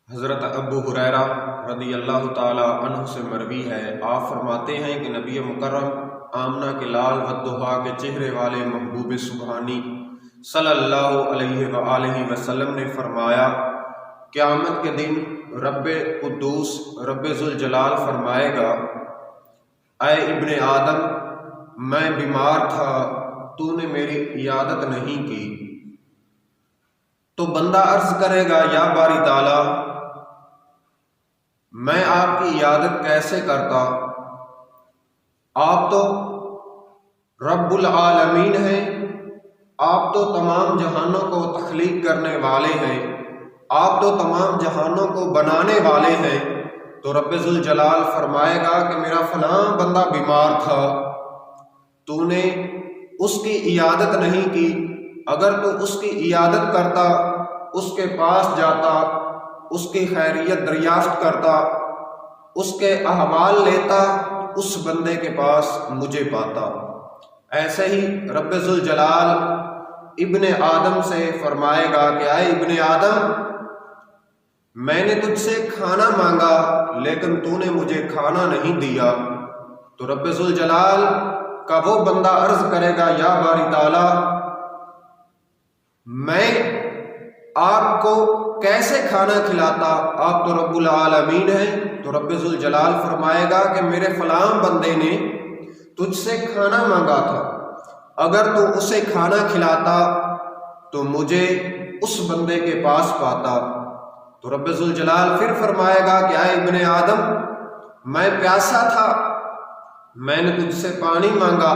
حضرت ابو ہریرہ رضی اللہ تعالی عنہ سے مروی ہے، آپ فرماتے ہیں کہ نبی مکرم آمنہ کے لال والضحیٰ کے چہرے والے محبوب سبحانی صلی اللہ علیہ وآلہ وسلم نے فرمایا، قیامت کے دن رب قدوس رب ذوالجلال فرمائے گا، اے ابن آدم، میں بیمار تھا، تو نے میری عیادت نہیں کی۔ تو بندہ عرض کرے گا، یا باری تعالیٰ، میں آپ کی عیادت کیسے کرتا؟ آپ تو رب العالمین ہیں، آپ تو تمام جہانوں کو تخلیق کرنے والے ہیں، آپ تو تمام جہانوں کو بنانے والے ہیں۔ تو رب ذوالجلال فرمائے گا کہ میرا فلاں بندہ بیمار تھا، تو نے اس کی عیادت نہیں کی۔ اگر تو اس کی عیادت کرتا، اس کے پاس جاتا، اس کی خیریت دریافت کرتا، اس کے احوال لیتا، اس بندے کے پاس مجھے پاتا۔ ایسے ہی رب ذوالجلال ابن آدم سے فرمائے گا کہ اے ابن آدم، میں نے تجھ سے کھانا مانگا لیکن تو نے مجھے کھانا نہیں دیا۔ تو رب ذوالجلال کا وہ بندہ عرض کرے گا، یا باری تعالیٰ، میں آپ کو کیسے کھانا کھلاتا؟ آپ تو رب العالمین ہیں۔ تو رب ذوالجلال فرمائے گا کہ میرے فلاں بندے نے تجھ سے کھانا مانگا تھا، اگر تو اسے کھانا کھلاتا تو مجھے اس بندے کے پاس پاتا۔ تو رب ذوالجلال پھر فرمائے گا کہ اے ابن آدم، میں پیاسا تھا، میں نے تجھ سے پانی مانگا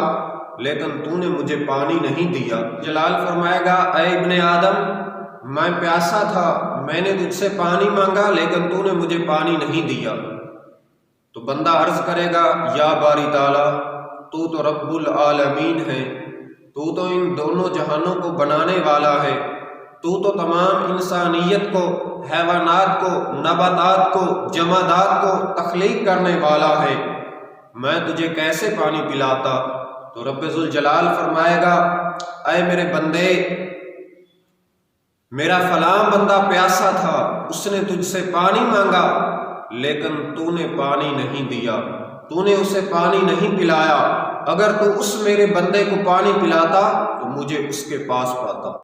لیکن تو نے مجھے پانی نہیں دیا۔ جلال فرمائے گا، اے ابن آدم، میں پیاسا تھا، میں نے تجھ سے پانی مانگا لیکن تو نے مجھے پانی نہیں دیا۔ تو بندہ عرض کرے گا، یا باری تعالیٰ، تو رب العالمین ہے، تو ان دونوں جہانوں کو بنانے والا ہے، تو تمام انسانیت کو، حیوانات کو، نباتات کو، جمادات کو تخلیق کرنے والا ہے، میں تجھے کیسے پانی پلاتا؟ تو رب ذوالجلال فرمائے گا، اے میرے بندے، میرا فلاں بندہ پیاسا تھا، اس نے تجھ سے پانی مانگا لیکن تو نے پانی نہیں دیا، تو نے اسے پانی نہیں پلایا۔ اگر تو اس میرے بندے کو پانی پلاتا تو مجھے اس کے پاس پاتا۔